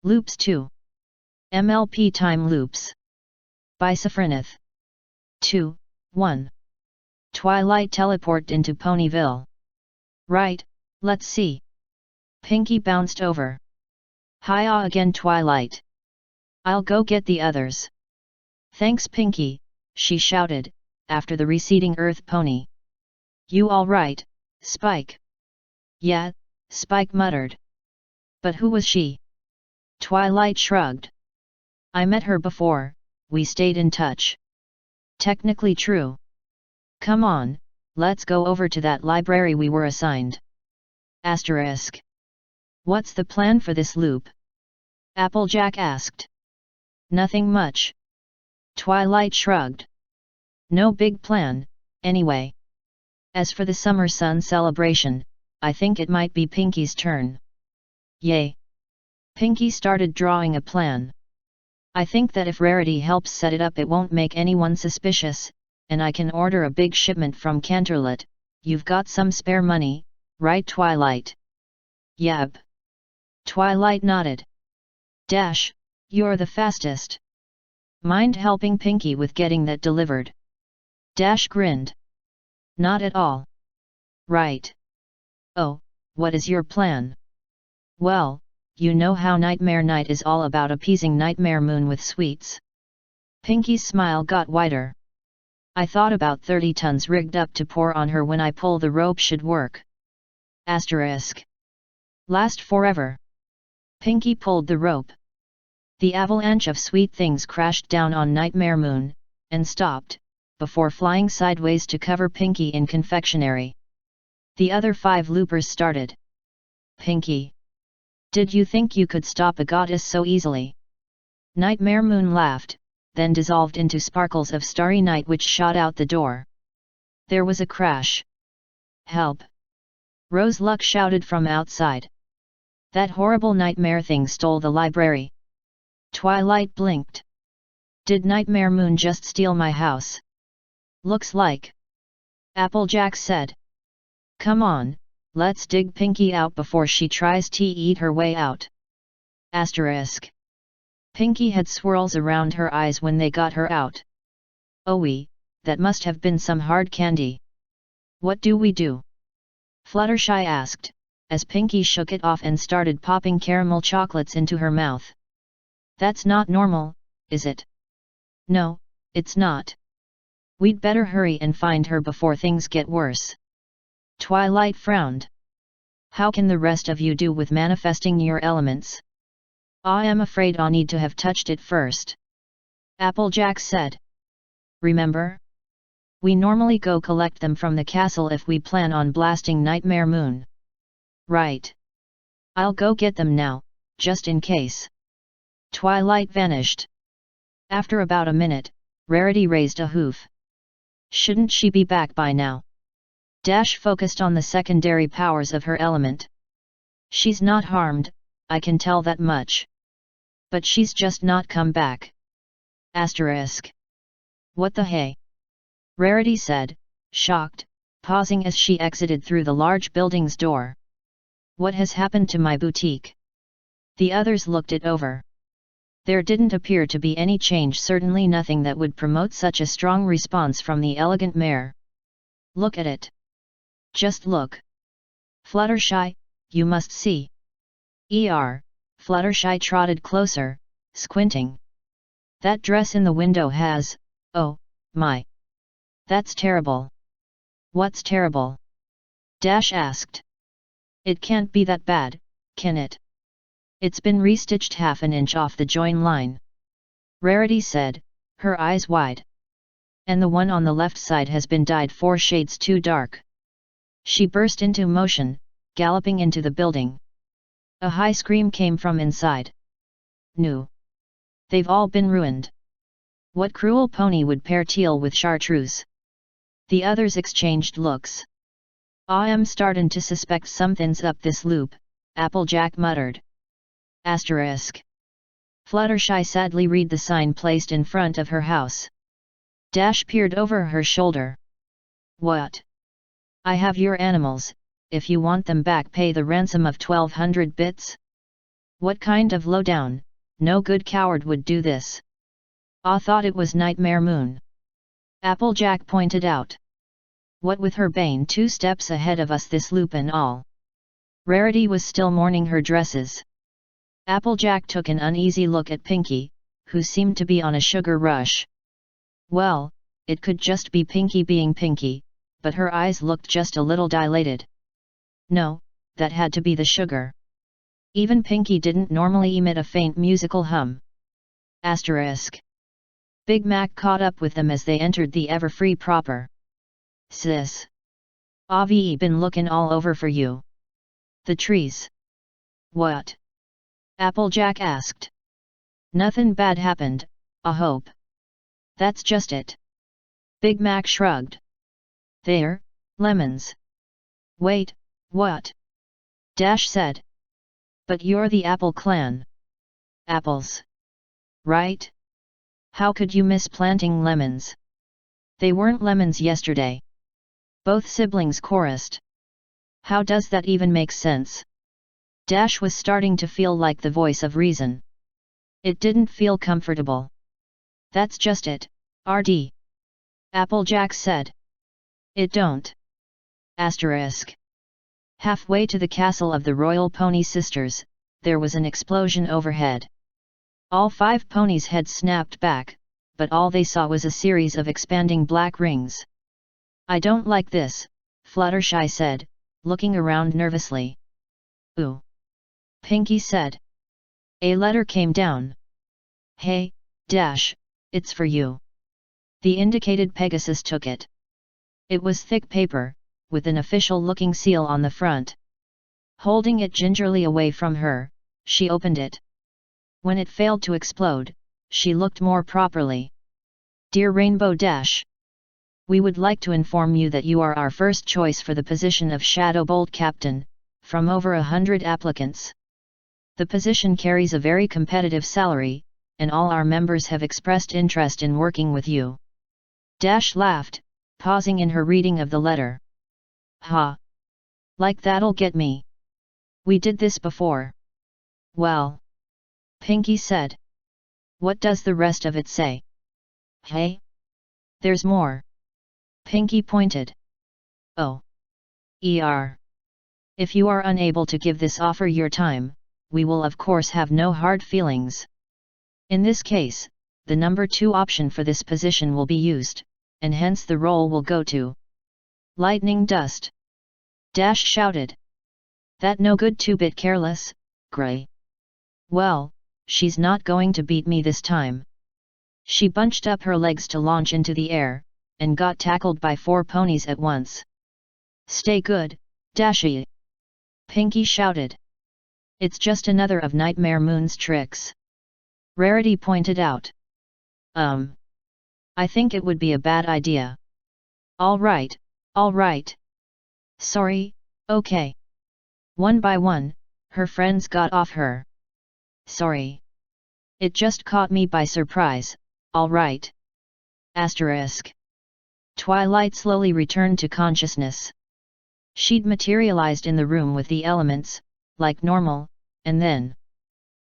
Loops 2. MLP time loops. By Safrinith. 2, 1. Twilight teleport into Ponyville. Right, let's see. Pinkie bounced over. Hiya again Twilight. I'll go get the others. Thanks Pinkie, she shouted, after the receding earth pony. You all right, Spike? Yeah, Spike muttered. But who was she? Twilight shrugged. I met her before, we stayed in touch. Technically true. Come on, let's go over to that library we were assigned. Asterisk. What's the plan for this loop? Applejack asked. Nothing much. Twilight shrugged. No big plan, anyway. As for the summer sun celebration, I think it might be Pinkie's turn. Yay! Pinkie started drawing a plan. I think that if Rarity helps set it up it won't make anyone suspicious, and I can order a big shipment from Canterlot. You've got some spare money, right Twilight? Yep. Twilight nodded. Dash, you're the fastest. Mind helping Pinkie with getting that delivered? Dash grinned. Not at all. Right. Oh, what is your plan? Well, you know how Nightmare Night is all about appeasing Nightmare Moon with sweets. Pinkie's smile got wider. I thought about 30 tons rigged up to pour on her when I pull the rope should work. Asterisk. Last forever. Pinkie pulled the rope. The avalanche of sweet things crashed down on Nightmare Moon, and stopped, before flying sideways to cover Pinkie in confectionery. The other 5 loopers started. Pinkie. Did you think you could stop a goddess so easily? Nightmare Moon laughed, then dissolved into sparkles of starry night which shot out the door. There was a crash. Help! Rose Luck shouted from outside. That horrible nightmare thing stole the library. Twilight blinked. Did Nightmare Moon just steal my house? Looks like. Applejack said. Come on, let's dig Pinkie out before she tries to eat her way out. Asterisk. Pinkie had swirls around her eyes when they got her out. Ooh, that must have been some hard candy. What do we do? Fluttershy asked, as Pinkie shook it off and started popping caramel chocolates into her mouth. That's not normal, is it? No, it's not. We'd better hurry and find her before things get worse. Twilight frowned. How can the rest of you do with manifesting your elements? I am afraid I need to have touched it first. Applejack said. Remember? We normally go collect them from the castle if we plan on blasting Nightmare Moon. Right. I'll go get them now, just in case. Twilight vanished. After about a minute, Rarity raised a hoof. Shouldn't she be back by now? Dash focused on the secondary powers of her element. She's not harmed, I can tell that much. But she's just not come back. Asterisk. What the hey? Rarity said, shocked, pausing as she exited through the large building's door. What has happened to my boutique? The others looked it over. There didn't appear to be any change, certainly nothing that would promote such a strong response from the elegant mare. Look at it. Just look. Fluttershy, you must see. Fluttershy trotted closer, squinting. That dress in the window has, oh, my. That's terrible. What's terrible? Dash asked. It can't be that bad, can it? It's been restitched half an inch off the join line. Rarity said, her eyes wide. And the one on the left side has been dyed 4 shades too dark. She burst into motion, galloping into the building. A high scream came from inside. No. They've all been ruined. What cruel pony would pair teal with chartreuse? The others exchanged looks. I am startin' to suspect something's up this loop, Applejack muttered. Asterisk. Fluttershy sadly read the sign placed in front of her house. Dash peered over her shoulder. What? I have your animals, if you want them back pay the ransom of 1200 bits? What kind of lowdown, no good coward would do this? Ah, thought it was Nightmare Moon. Applejack pointed out. What with her Bane 2 steps ahead of us this loop and all. Rarity was still mourning her dresses. Applejack took an uneasy look at Pinkie, who seemed to be on a sugar rush. Well, it could just be Pinkie being Pinkie, but her eyes looked just a little dilated. No, that had to be the sugar. Even Pinkie didn't normally emit a faint musical hum. Asterisk. Big Mac caught up with them as they entered the Everfree proper. Sis. Avi been lookin' all over for you. The trees. What? Applejack asked. Nothin' bad happened, I hope. That's just it. Big Mac shrugged. There, lemons. Wait, what? Dash said. But you're the Apple clan. Apples. Right? How could you miss planting lemons? They weren't lemons yesterday. Both siblings chorused. How does that even make sense? Dash was starting to feel like the voice of reason. It didn't feel comfortable. That's just it, RD. Applejack said. It don't. Asterisk. Halfway to the castle of the Royal Pony Sisters, there was an explosion overhead. All 5 ponies' heads snapped back, but all they saw was a series of expanding black rings. I don't like this, Fluttershy said, looking around nervously. Ooh. Pinkie said. A letter came down. Hey, Dash, it's for you. The indicated Pegasus took it. It was thick paper, with an official-looking seal on the front. Holding it gingerly away from her, she opened it. When it failed to explode, she looked more properly. Dear Rainbow Dash. We would like to inform you that you are our first choice for the position of Shadowbolt Captain, from over 100 applicants. The position carries a very competitive salary, and all our members have expressed interest in working with you. Dash laughed, pausing in her reading of the letter. Ha! Like that'll get me. We did this before. Well. Pinkie said. What does the rest of it say? Hey? There's more. Pinkie pointed. Oh. If you are unable to give this offer your time, we will of course have no hard feelings. In this case, the number 2 option for this position will be used, and hence the role will go to Lightning Dust. Dash shouted. That no good 2-bit careless, Grey. Well, she's not going to beat me this time. She bunched up her legs to launch into the air, and got tackled by 4 ponies at once. Stay good, Dashy! Pinkie shouted. It's just another of Nightmare Moon's tricks. Rarity pointed out. I think it would be a bad idea. All right. Sorry, okay. One by one, her friends got off her. Sorry. It just caught me by surprise, all right. Asterisk. Twilight slowly returned to consciousness. She'd materialized in the room with the elements, like normal, and then...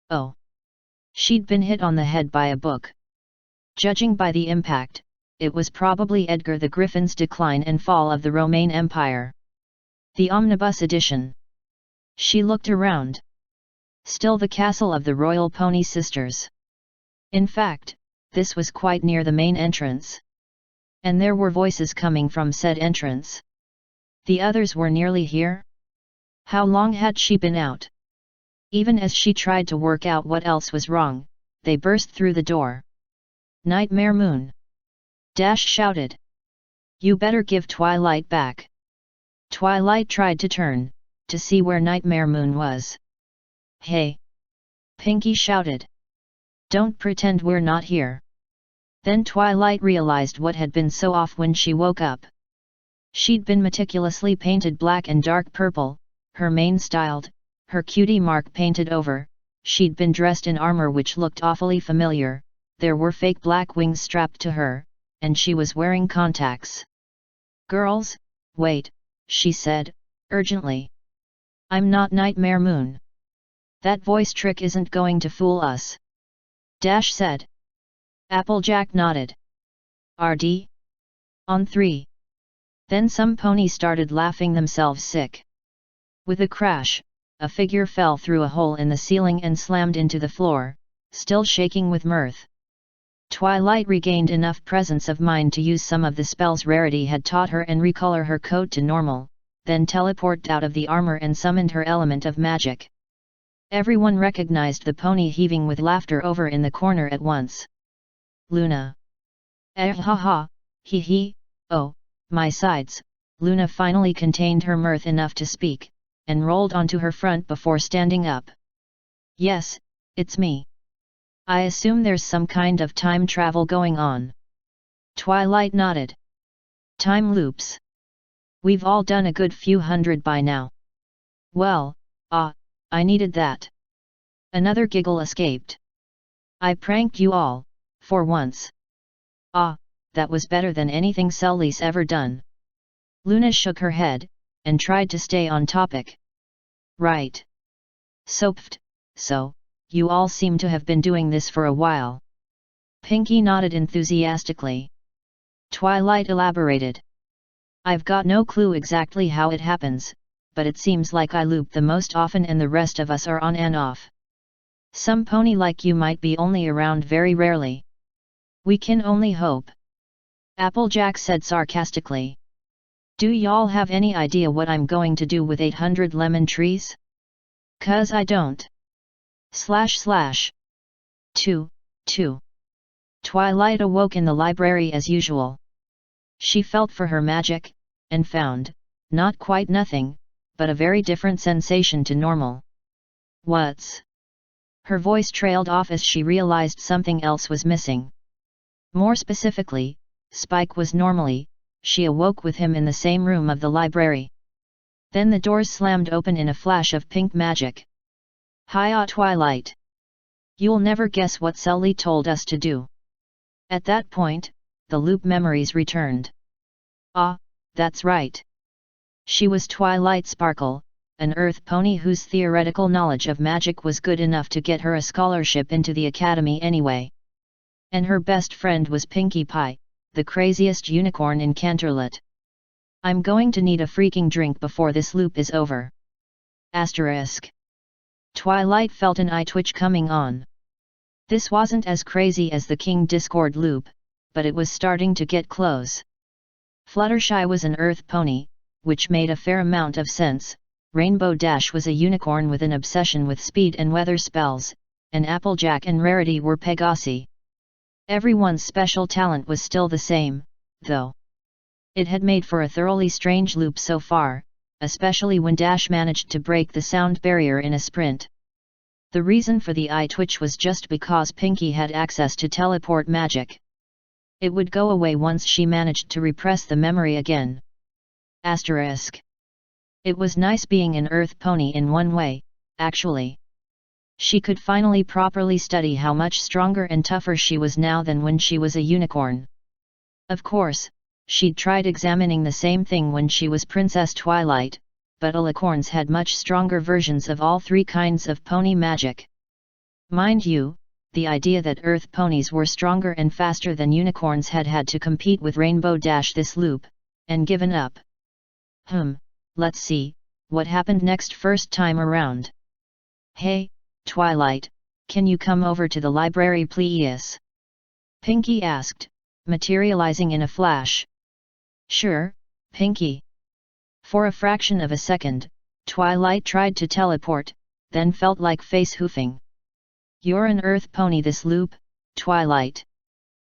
Oh. She'd been hit on the head by a book. Judging by the impact, it was probably Edgar the Griffin's Decline and Fall of the Romaine Empire. The omnibus edition. She looked around. Still the castle of the Royal Pony Sisters. In fact, this was quite near the main entrance. And there were voices coming from said entrance. The others were nearly here? How long had she been out? Even as she tried to work out what else was wrong, they burst through the door. Nightmare Moon! Dash shouted. You better give Twilight back. Twilight tried to turn, to see where Nightmare Moon was. Hey! Pinkie shouted. Don't pretend we're not here. Then Twilight realized what had been so off when she woke up. She'd been meticulously painted black and dark purple, her mane styled, her cutie mark painted over, she'd been dressed in armor which looked awfully familiar, there were fake black wings strapped to her, and she was wearing contacts. Girls, wait, she said, urgently. I'm not Nightmare Moon. That voice trick isn't going to fool us. Dash said. Applejack nodded. RD? On 3. Then some ponies started laughing themselves sick. With a crash, a figure fell through a hole in the ceiling and slammed into the floor, still shaking with mirth. Twilight regained enough presence of mind to use some of the spells Rarity had taught her and recolor her coat to normal, then teleport out of the armor and summoned her element of magic. Everyone recognized the pony heaving with laughter over in the corner at once. Luna. Ha ha, hee hee, oh, my sides. Luna finally contained her mirth enough to speak, and rolled onto her front before standing up. Yes, it's me. I assume there's some kind of time travel going on. Twilight nodded. Time loops. We've all done a good few hundred by now. Well, I needed that. Another giggle escaped. I pranked you all, for once. That was better than anything Sully's ever done. Luna shook her head, and tried to stay on topic. Right. So you all seem to have been doing this for a while. Pinkie nodded enthusiastically. Twilight elaborated. I've got no clue exactly how it happens, but it seems like I loop the most often and the rest of us are on and off. Some pony like you might be only around very rarely. We can only hope. Applejack said sarcastically. Do y'all have any idea what I'm going to do with 800 lemon trees? 'Cause I don't. / 2. Twilight awoke in the library as usual. She felt for her magic, and found, not quite nothing, but a very different sensation to normal. What's? Her voice trailed off as she realized something else was missing. More specifically, Spike was normally, she awoke with him in the same room of the library. Then the doors slammed open in a flash of pink magic. Hiya Twilight! You'll never guess what Sully told us to do. At that point, the loop memories returned. That's right. She was Twilight Sparkle, an earth pony whose theoretical knowledge of magic was good enough to get her a scholarship into the academy anyway. And her best friend was Pinkie Pie, the craziest unicorn in Canterlot. I'm going to need a freaking drink before this loop is over. Asterisk. Twilight felt an eye twitch coming on. This wasn't as crazy as the King Discord loop, but it was starting to get close. Fluttershy was an earth pony, which made a fair amount of sense. Rainbow Dash was a unicorn with an obsession with speed and weather spells, and Applejack and Rarity were Pegasi. Everyone's special talent was still the same, though. It had made for a thoroughly strange loop so far, especially when Dash managed to break the sound barrier in a sprint. The reason for the eye twitch was just because Pinkie had access to teleport magic. It would go away once she managed to repress the memory again. Asterisk. It was nice being an earth pony in one way, actually. She could finally properly study how much stronger and tougher she was now than when she was a unicorn. Of course, she'd tried examining the same thing when she was Princess Twilight, but alicorns had much stronger versions of all three kinds of pony magic. Mind you, the idea that earth ponies were stronger and faster than unicorns had to compete with Rainbow Dash this loop, and given up. Let's see, what happened next first time around. Hey, Twilight, can you come over to the library please? Pinkie asked, materializing in a flash. Sure, Pinkie. For a fraction of a second, Twilight tried to teleport, then felt like face hoofing. You're an earth pony this loop, Twilight.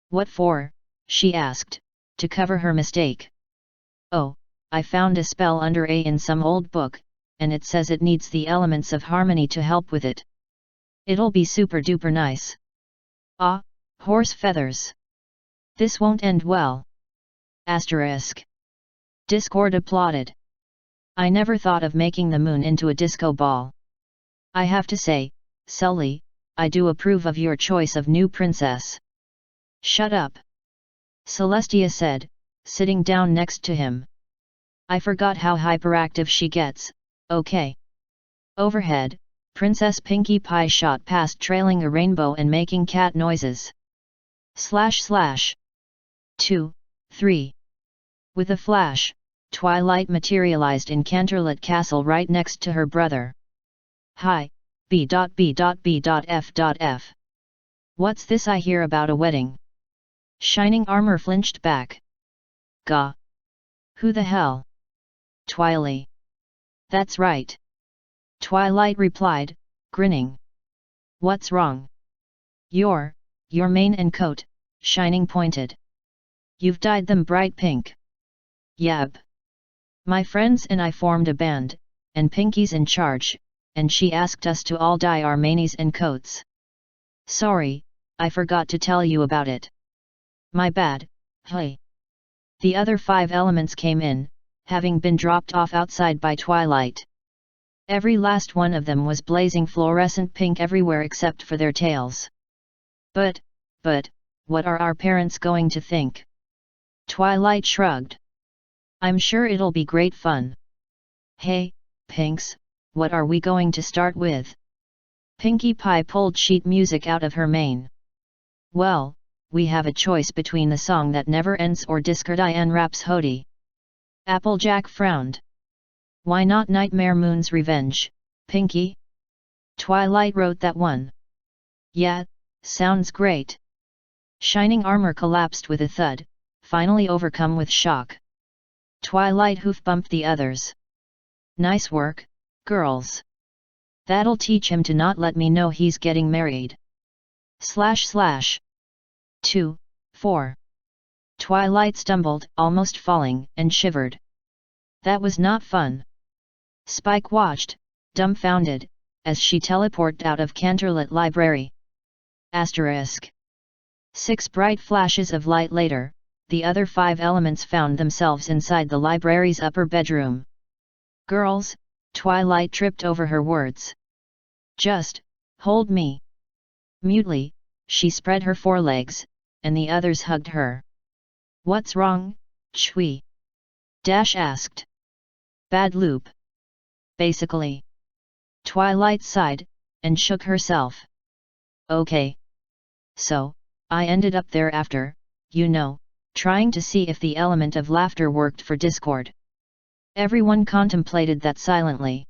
What for? She asked, to cover her mistake. Oh, I found a spell under A in some old book, and it says it needs the elements of harmony to help with it. It'll be super duper nice. Horse feathers. This won't end well. Asterisk. Discord applauded. I never thought of making the moon into a disco ball. I have to say, Sully, I do approve of your choice of new princess. Shut up. Celestia said, sitting down next to him. I forgot how hyperactive she gets, okay. Overhead, Princess Pinkie Pie shot past trailing a rainbow and making cat noises. / 2, 3. With a flash, Twilight materialized in Canterlot Castle right next to her brother. Hi, B.B.B.F.F. What's this I hear about a wedding? Shining Armor flinched back. Gah! Who the hell? Twily. That's right. Twilight replied, grinning. What's wrong? Your mane and coat, Shining pointed. You've dyed them bright pink. Yep. My friends and I formed a band, and Pinkie's in charge, and she asked us to all dye our manes and coats. Sorry, I forgot to tell you about it. My bad, hey. The other 5 elements came in, having been dropped off outside by Twilight. Every last one of them was blazing fluorescent pink everywhere except for their tails. But, what are our parents going to think? Twilight shrugged. I'm sure it'll be great fun. Hey, Pinks, what are we going to start with? Pinkie Pie pulled sheet music out of her mane. Well, we have a choice between the song that never ends or Discordian Rhapsody. Applejack frowned. Why not Nightmare Moon's Revenge, Pinkie? Twilight wrote that one. Yeah, sounds great. Shining Armor collapsed with a thud, finally overcome with shock. Twilight hoof bumped the others. Nice work, girls. That'll teach him to not let me know he's getting married. / 2, 4. Twilight stumbled, almost falling, and shivered. That was not fun. Spike watched, dumbfounded, as she teleported out of Canterlot Library. *. 6 bright flashes of light later, the other 5 elements found themselves inside the library's upper bedroom. Girls, Twilight tripped over her words. Just, hold me. Mutely, she spread her forelegs, and the others hugged her. What's wrong, Chui? Dash asked. Bad loop. Basically. Twilight sighed, and shook herself. Okay. So, I ended up there after, trying to see if the element of laughter worked for Discord. Everyone contemplated that silently.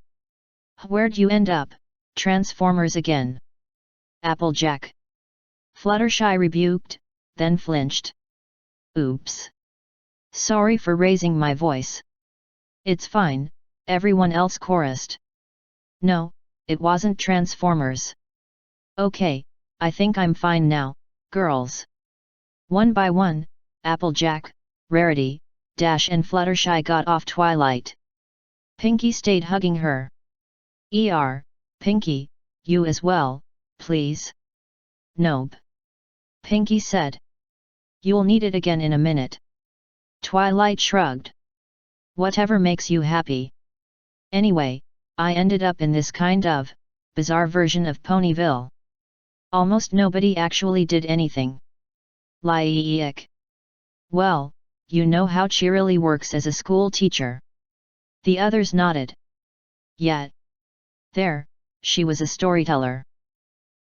Where'd you end up, Transformers again? Applejack. Fluttershy rebuked, then flinched. Oops. Sorry for raising my voice. It's fine, everyone else chorused. No, it wasn't Transformers. Okay, I think I'm fine now, girls. One by one, Applejack, Rarity, Dash and Fluttershy got off Twilight. Pinkie stayed hugging her. Pinkie, you as well, please. Nope. Pinkie said. You'll need it again in a minute. Twilight shrugged. Whatever makes you happy. Anyway, I ended up in this kind of bizarre version of Ponyville. Almost nobody actually did anything. Like. Well, you know how Cheerilee works as a school teacher. The others nodded. Yet. There, she was a storyteller.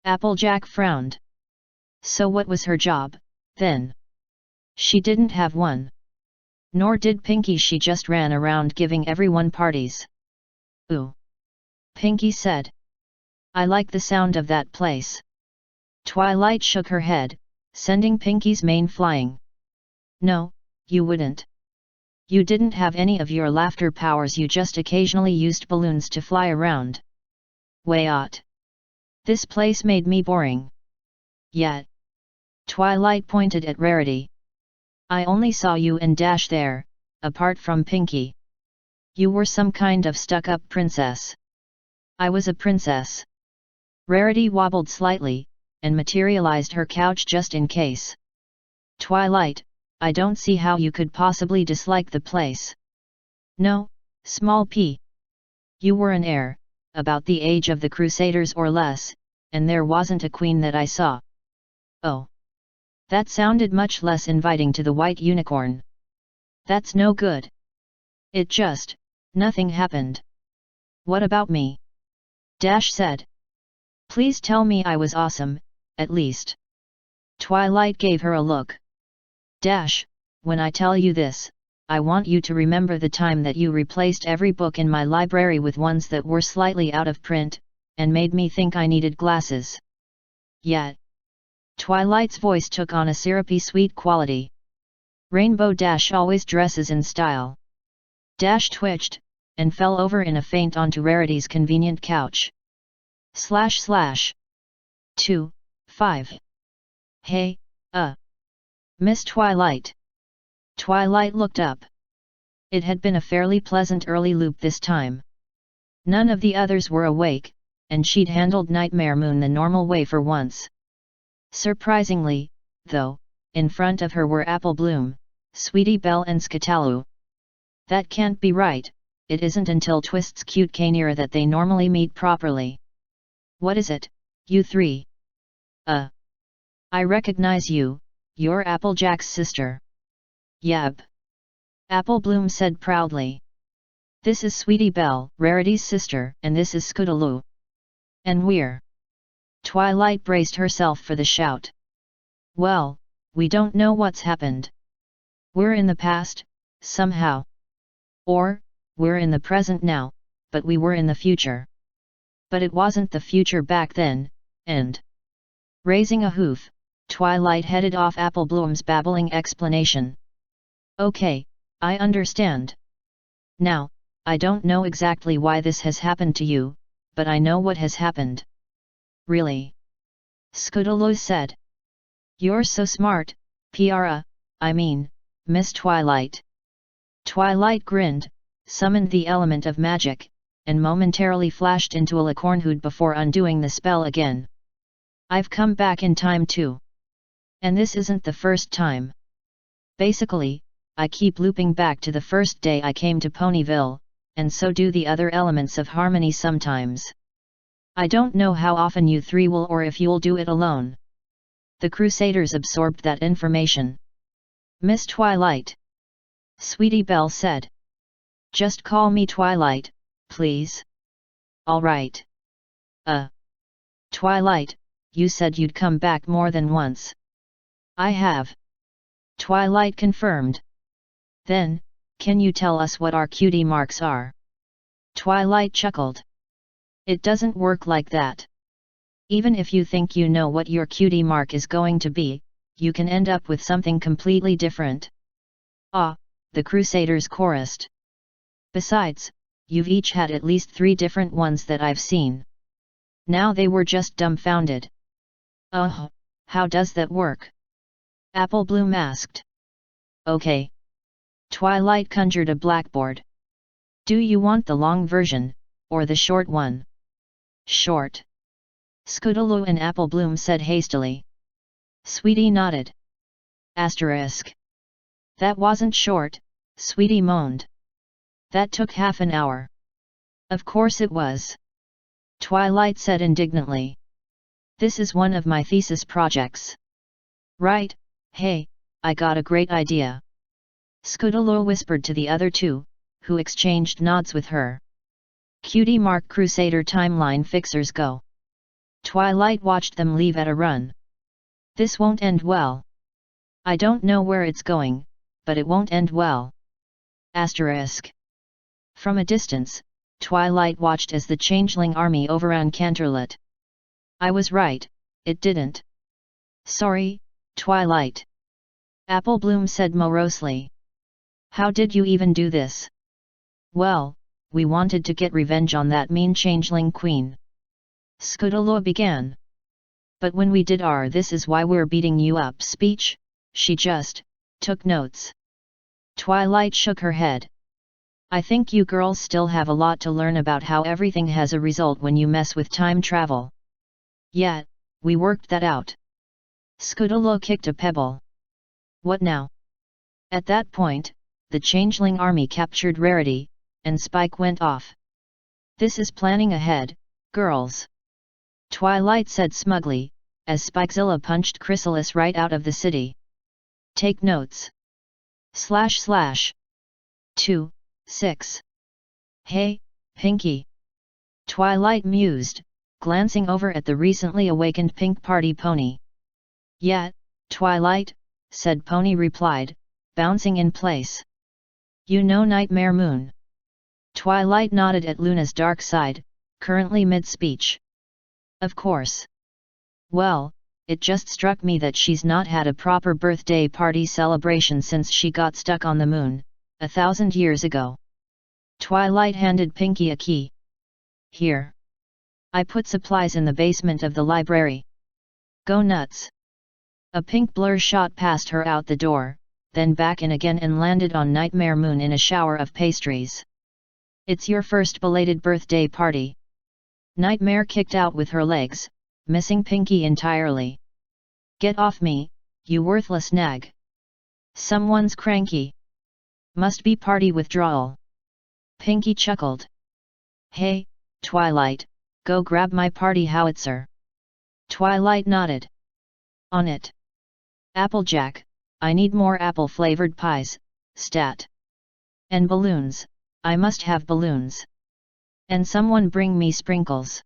Applejack frowned. So what was her job, then? She didn't have one. Nor did Pinkie, she just ran around giving everyone parties. Ooh. Pinkie said. I like the sound of that place. Twilight shook her head, sending Pinkie's mane flying. No, you wouldn't. You didn't have any of your laughter powers, you just occasionally used balloons to fly around. Wait. This place made me boring. Yet. Twilight pointed at Rarity. I only saw you and Dash there, apart from Pinkie. You were some kind of stuck-up princess. I was a princess. Rarity wobbled slightly, and materialized her couch just in case. Twilight, I don't see how you could possibly dislike the place. No, small p. You were an heir, about the age of the Crusaders or less, and there wasn't a queen that I saw. Oh. That sounded much less inviting to the white unicorn. That's no good. It just, nothing happened. What about me? Dash said. Please tell me I was awesome, at least. Twilight gave her a look. Dash, when I tell you this, I want you to remember the time that you replaced every book in my library with ones that were slightly out of print, and made me think I needed glasses. Yet. Twilight's voice took on a syrupy sweet quality. Rainbow Dash always dresses in style. Dash twitched, and fell over in a faint onto Rarity's convenient couch. / 2, 5. Hey, Miss Twilight. Twilight looked up. It had been a fairly pleasant early loop this time. None of the others were awake, and she'd handled Nightmare Moon the normal way for once. Surprisingly, though, in front of her were Apple Bloom, Sweetie Belle and Scatalu. That can't be right, it isn't until Twist's cute Canera that they normally meet properly. What is it, you three? I recognize you, you're Applejack's sister. Yep. Apple Bloom said proudly. This is Sweetie Belle, Rarity's sister, and this is Scootaloo. And we're... Twilight braced herself for the shout. Well, we don't know what's happened. We're in the past, somehow. Or, we're in the present now, but we were in the future. But it wasn't the future back then, and... Raising a hoof, Twilight headed off Apple Bloom's babbling explanation. Okay, I understand. Now, I don't know exactly why this has happened to you, but I know what has happened. Really? Scootaloo said. You're so smart, I mean, Miss Twilight. Twilight grinned, summoned the element of magic, and momentarily flashed into a licornhood before undoing the spell again. I've come back in time too. And this isn't the first time. Basically, I keep looping back to the first day I came to Ponyville, and so do the other elements of harmony sometimes. I don't know how often you three will or if you'll do it alone. The Crusaders absorbed that information. Miss Twilight. Sweetie Belle said. Just call me Twilight, please. All right. Twilight, you said you'd come back more than once. I have. Twilight confirmed. Then, can you tell us what our cutie marks are? Twilight chuckled. It doesn't work like that. Even if you think you know what your cutie mark is going to be, you can end up with something completely different. Ah, the Crusaders chorused. Besides, you've each had at least 3 different ones that I've seen. Now they were just dumbfounded. How does that work? Apple Bloom asked. Okay. Twilight conjured a blackboard. Do you want the long version, or the short one? Short. Scootaloo and Apple Bloom said hastily. Sweetie nodded. Asterisk. That wasn't short, Sweetie moaned. That took half an hour. Of course it was. Twilight said indignantly. This is one of my thesis projects. Right, hey, I got a great idea. Scootaloo whispered to the other two, who exchanged nods with her. Cutie Mark Crusader Timeline Fixers go. Twilight watched them leave at a run. This won't end well. I don't know where it's going, but it won't end well. Asterisk. From a distance, Twilight watched as the changeling army overran Canterlot. I was right, it didn't. Sorry, Twilight. Apple Bloom said morosely. How did you even do this? Well, we wanted to get revenge on that mean changeling queen. Scootaloo began. But when we did our "this is why we're beating you up" speech, she just took notes. Twilight shook her head. I think you girls still have a lot to learn about how everything has a result when you mess with time travel. Yet, we worked that out. Scootaloo kicked a pebble. What now? At that point, the changeling army captured Rarity, and Spike went off. This is planning ahead, girls. Twilight said smugly, as Spikezilla punched Chrysalis right out of the city. Take notes. / 2, 6. Hey, Pinkie. Twilight mused, glancing over at the recently awakened pink party pony. "Yet, Twilight," said Pony replied, bouncing in place. "You know Nightmare Moon?" Twilight nodded at Luna's dark side, currently mid-speech. "Of course. Well, it just struck me that she's not had a proper birthday party celebration since she got stuck on the moon, 1,000 years ago." Twilight handed Pinkie a key. "Here. I put supplies in the basement of the library. Go nuts." A pink blur shot past her out the door, then back in again and landed on Nightmare Moon in a shower of pastries. "It's your first belated birthday party." Nightmare kicked out with her legs, missing Pinkie entirely. "Get off me, you worthless nag. Someone's cranky. Must be party withdrawal." Pinkie chuckled. "Hey, Twilight, go grab my party howitzer." Twilight nodded. "On it. Applejack, I need more apple-flavored pies, stat. And balloons, I must have balloons. And someone bring me sprinkles."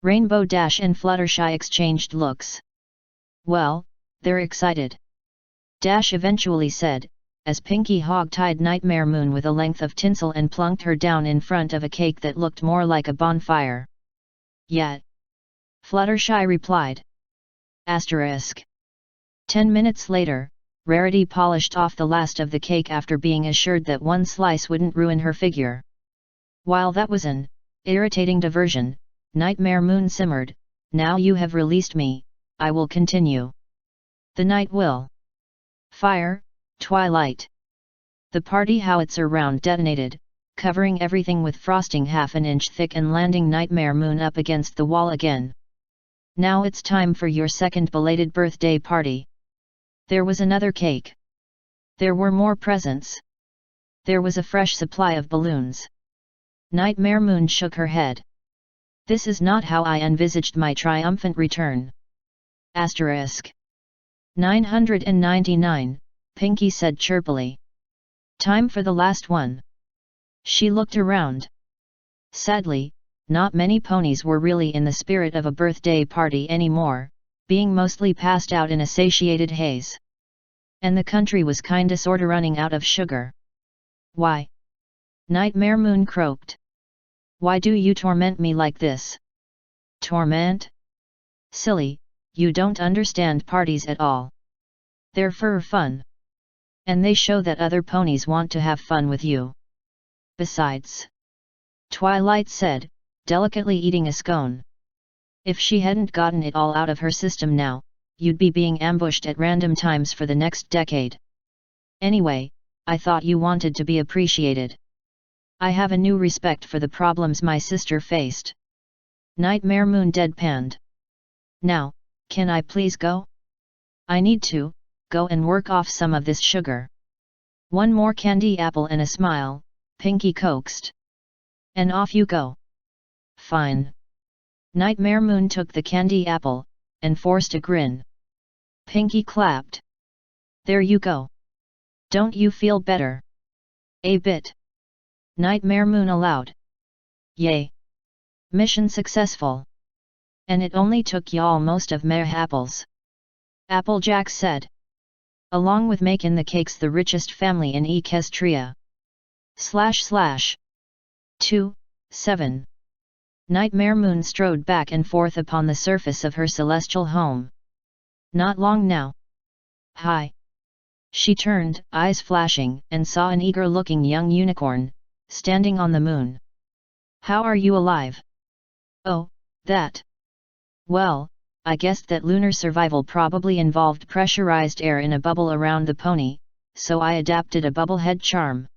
Rainbow Dash and Fluttershy exchanged looks. "Well, they're excited," Dash eventually said, as Pinkie hog-tied Nightmare Moon with a length of tinsel and plunked her down in front of a cake that looked more like a bonfire. "Yet," Fluttershy replied. *. 10 minutes later, Rarity polished off the last of the cake after being assured that one slice wouldn't ruin her figure. While that was an irritating diversion, Nightmare Moon simmered, "Now you have released me, I will continue. The night will fire, Twilight." The party howitzer round detonated, covering everything with frosting half an inch thick and landing Nightmare Moon up against the wall again. "Now it's time for your second belated birthday party." There was another cake. There were more presents. There was a fresh supply of balloons. Nightmare Moon shook her head. "This is not how I envisaged my triumphant return." 999, Pinkie said chirpily. "Time for the last one." She looked around. Sadly, not many ponies were really in the spirit of a birthday party anymore, being mostly passed out in a satiated haze. And the country was kinda sorta running out of sugar. "Why?" Nightmare Moon croaked. "Why do you torment me like this?" "Torment? Silly, you don't understand parties at all. They're for fun. And they show that other ponies want to have fun with you. Besides," Twilight said, delicately eating a scone. "If she hadn't gotten it all out of her system now, you'd be being ambushed at random times for the next decade. Anyway, I thought you wanted to be appreciated. I have a new respect for the problems my sister faced." Nightmare Moon deadpanned. "Now, can I please go? I need to go and work off some of this sugar." "One more candy apple and a smile," Pinkie coaxed. "And off you go." "Fine." Nightmare Moon took the candy apple, and forced a grin. Pinkie clapped. "There you go. Don't you feel better?" "A bit." Nightmare Moon allowed. "Yay! Mission successful. And it only took y'all most of meh apples," Applejack said. "Along with making the cakes the richest family in Equestria." //2.7 Nightmare Moon strode back and forth upon the surface of her celestial home. "Not long now. Hi." She turned, eyes flashing, and saw an eager-looking young unicorn, standing on the moon. "How are you alive?" "Oh, that. Well, I guessed that lunar survival probably involved pressurized air in a bubble around the pony, so I adapted a bubblehead charm.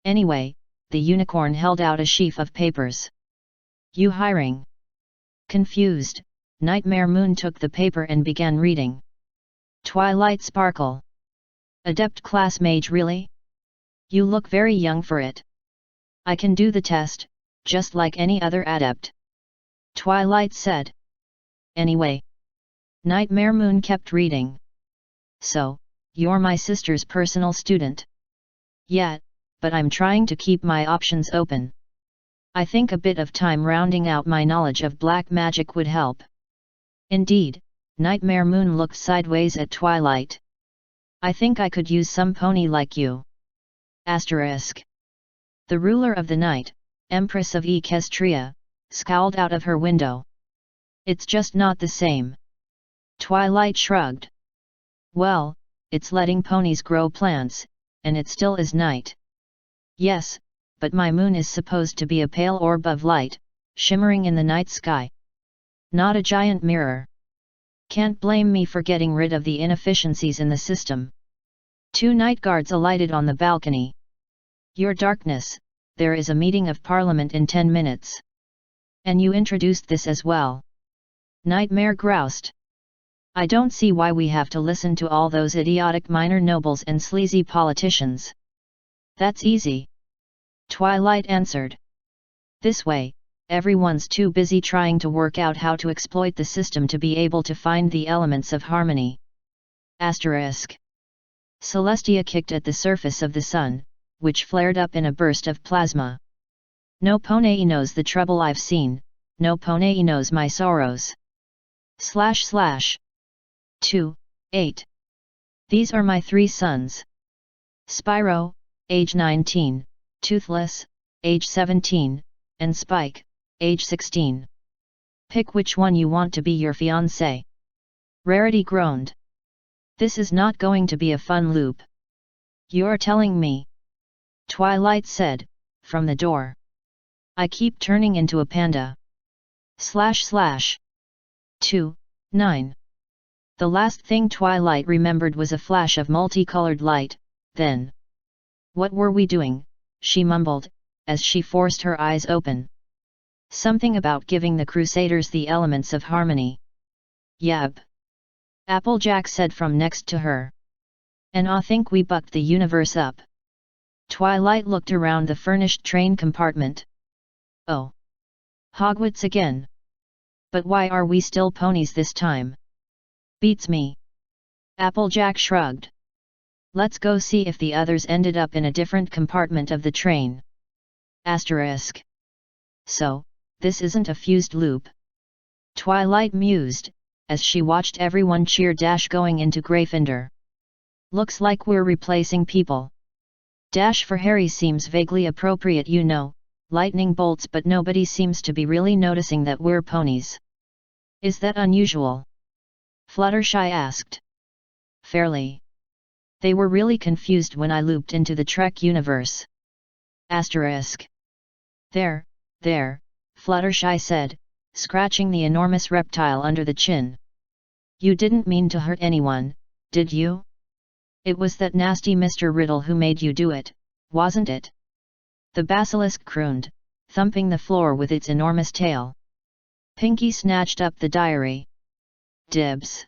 Anyway," the unicorn held out a sheaf of papers. "You hiring?" Confused, Nightmare Moon took the paper and began reading. Twilight Sparkle. "Adept class mage really? You look very young for it. I can do the test, just like any other adept," Twilight said. "Anyway." Nightmare Moon kept reading. "So, you're my sister's personal student?" "Yeah, but I'm trying to keep my options open. I think a bit of time rounding out my knowledge of black magic would help. Indeed, Nightmare Moon looked sideways at Twilight. I think I could use some pony like you. Asterisk. The ruler of the night, Empress of Equestria, scowled out of her window. It's just not the same. Twilight shrugged. Well, it's letting ponies grow plants, and it still is night. Yes, but my moon is supposed to be a pale orb of light, shimmering in the night sky. Not a giant mirror. Can't blame me for getting rid of the inefficiencies in the system. 2 night guards alighted on the balcony. Your darkness, there is a meeting of Parliament in 10 minutes. And you introduced this as well. Nightmare groused. I don't see why we have to listen to all those idiotic minor nobles and sleazy politicians. That's easy. Twilight answered. This way, everyone's too busy trying to work out how to exploit the system to be able to find the elements of harmony. Asterisk. Celestia kicked at the surface of the sun, which flared up in a burst of plasma. No pony knows the trouble I've seen, no pony knows my sorrows. / 2, 8. These are my 3 sons. Spyro, age 19, Toothless, age 17, and Spike, age 16. Pick which one you want to be your fiancé. Rarity groaned. This is not going to be a fun loop. You're telling me? Twilight said, from the door. I keep turning into a panda. / 2, 9. The last thing Twilight remembered was a flash of multicolored light, then. What were we doing? She mumbled, as she forced her eyes open. Something about giving the Crusaders the elements of harmony. Yep. Applejack said from next to her. And I think we bucked the universe up. Twilight looked around the furnished train compartment. Oh. Hogwarts again. But why are we still ponies this time? Beats me. Applejack shrugged. Let's go see if the others ended up in a different compartment of the train. Asterisk. So, this isn't a fused loop. Twilight mused, as she watched everyone cheer going into Gryffindor. Looks like we're replacing people. For Harry seems vaguely appropriate, you know, lightning bolts, but nobody seems to be really noticing that we're ponies. Is that unusual? Fluttershy asked. Fairly. They were really confused when I looped into the Trek universe. Asterisk. There, Fluttershy said, scratching the enormous reptile under the chin. You didn't mean to hurt anyone, did you? It was that nasty Mr. Riddle who made you do it, wasn't it? The basilisk crooned, thumping the floor with its enormous tail. Pinkie snatched up the diary. Dibs.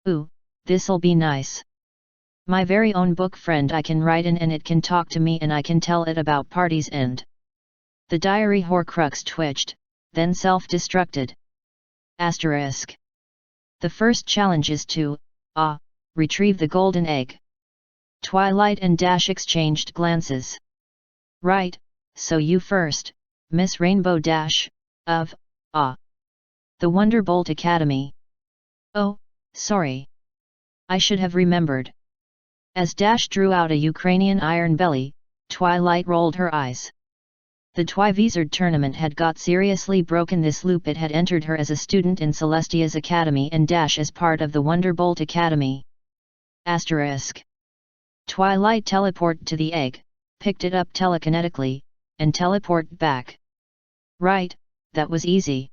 Ooh, this'll be nice. My very own book friend I can write in and it can talk to me and I can tell it about parties and... The diary Horcrux twitched, then self-destructed. Asterisk. The first challenge is to, retrieve the golden egg. Twilight and exchanged glances. Right, so you first, Miss Rainbow of, the Wonderbolt Academy. Oh, sorry. I should have remembered. As drew out a Ukrainian iron belly, Twilight rolled her eyes. The Twyvizard tournament had got seriously broken this loop. It had entered her as a student in Celestia's Academy and as part of the Wonderbolt Academy. Asterisk. Twilight teleported to the egg, picked it up telekinetically, and teleported back. Right, that was easy.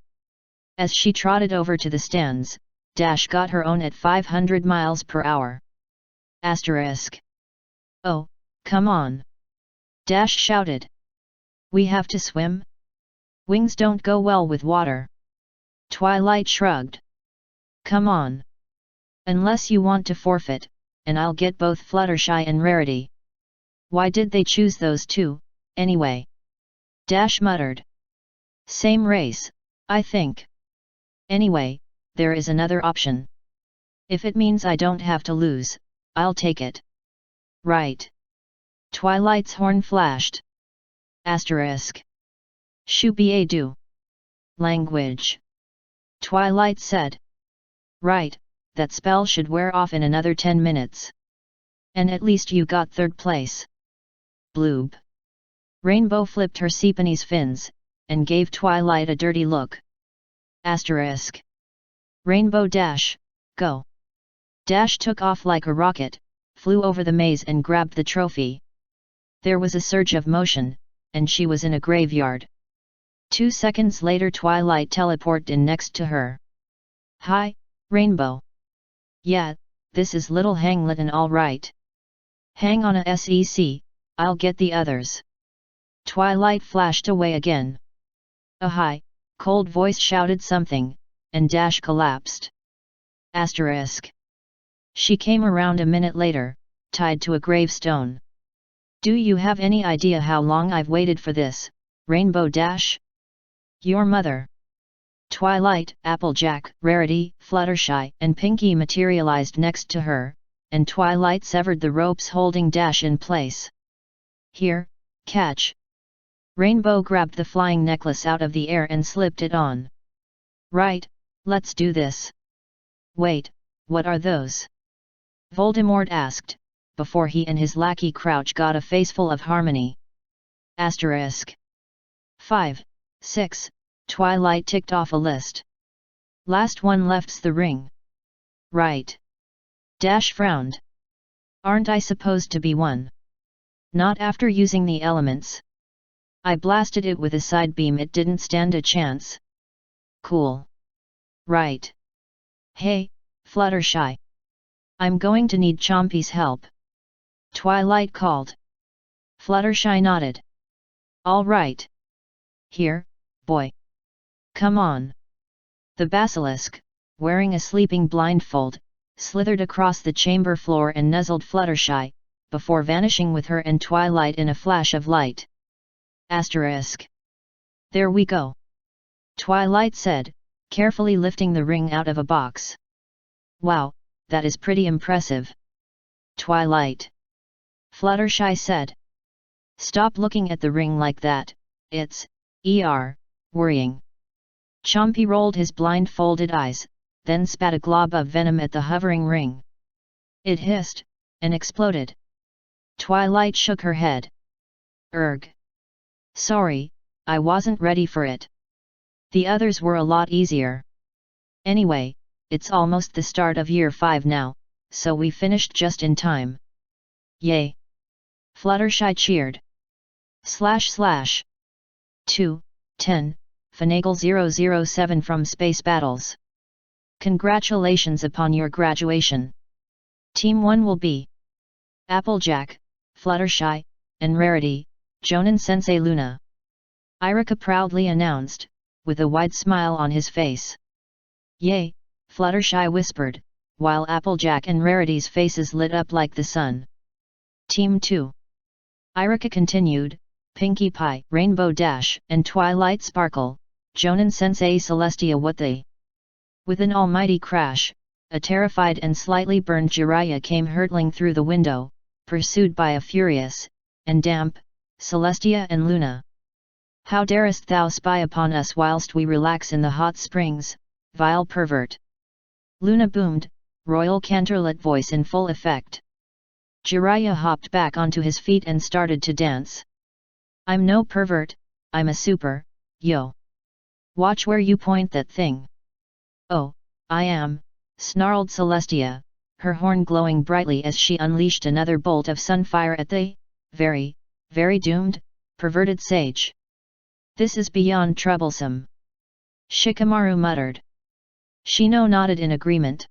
As she trotted over to the stands, got her own at 500 miles per hour. Asterisk. Oh, come on! Shouted. We have to swim? Wings don't go well with water. Twilight shrugged. Come on. Unless you want to forfeit, and I'll get both Fluttershy and Rarity. Why did they choose those two, anyway? Muttered. Same race, I think. Anyway, there is another option. If it means I don't have to lose, I'll take it. Right. Twilight's horn flashed. Asterisk. Shubiye do. Language. Twilight said. Right, that spell should wear off in another 10 minutes. And at least you got third place. Bloob. Rainbow flipped her Seepanese fins, and gave Twilight a dirty look. Asterisk. Rainbow dash, go. Dash took off like a rocket, flew over the maze and grabbed the trophy. There was a surge of motion, and she was in a graveyard. 2 seconds later Twilight teleported in next to her. Hi, Rainbow. Yeah, this is Little Hanglet and all right. Hang on a sec, I'll get the others. Twilight flashed away again. A high, cold voice shouted something, and Dash collapsed. Asterisk. She came around a minute later, tied to a gravestone. Do you have any idea how long I've waited for this, Rainbow Dash? Your mother. Twilight, Applejack, Rarity, Fluttershy, and Pinkie materialized next to her, and Twilight severed the ropes holding Dash in place. Here, catch. Rainbow grabbed the flying necklace out of the air and slipped it on. Right, let's do this. Wait, what are those? Voldemort asked, before he and his lackey Crouch got a faceful of harmony. Asterisk. 5, 6, Twilight ticked off a list. Last one left's the ring. Right. Dash frowned. Aren't I supposed to be one? Not after using the elements. I blasted it with a side beam, it didn't stand a chance. Cool. Right. Hey, Fluttershy. I'm going to need Chompy's help. Twilight called. Fluttershy nodded. All right. Here, boy. Come on. The basilisk, wearing a sleeping blindfold, slithered across the chamber floor and nuzzled Fluttershy, before vanishing with her and Twilight in a flash of light. Asterisk. There we go. Twilight said, carefully lifting the ring out of a box. Wow, that is pretty impressive. Twilight. Fluttershy said. Stop looking at the ring like that, it's, worrying. Chompy rolled his blindfolded eyes, then spat a glob of venom at the hovering ring. It hissed, and exploded. Twilight shook her head. Erg. Sorry, I wasn't ready for it. The others were a lot easier. Anyway, it's almost the start of year 5 now, so we finished just in time. Yay! Fluttershy cheered. / 2, 10, Finagle 007 from Space Battles. Congratulations upon your graduation. Team 1 will be Applejack, Fluttershy, and Rarity, Jonan Sensei Luna. Irika proudly announced, with a wide smile on his face. Yay, Fluttershy whispered, while Applejack and Rarity's faces lit up like the sun. Team 2. Irika continued, Pinkie Pie, Rainbow Dash, and Twilight Sparkle, Jonan Sensei Celestia what they. With an almighty crash, a terrified and slightly burned Jiraiya came hurtling through the window, pursued by a furious, and damp, Celestia and Luna. How darest thou spy upon us whilst we relax in the hot springs, vile pervert? Luna boomed, royal canterlet voice in full effect. Jiraiya hopped back onto his feet and started to dance. I'm no pervert, I'm a super, yo. Watch where you point that thing. Oh, I am, snarled Celestia, her horn glowing brightly as she unleashed another bolt of sunfire at the, very doomed, perverted sage. This is beyond troublesome. Shikamaru muttered. Shino nodded in agreement.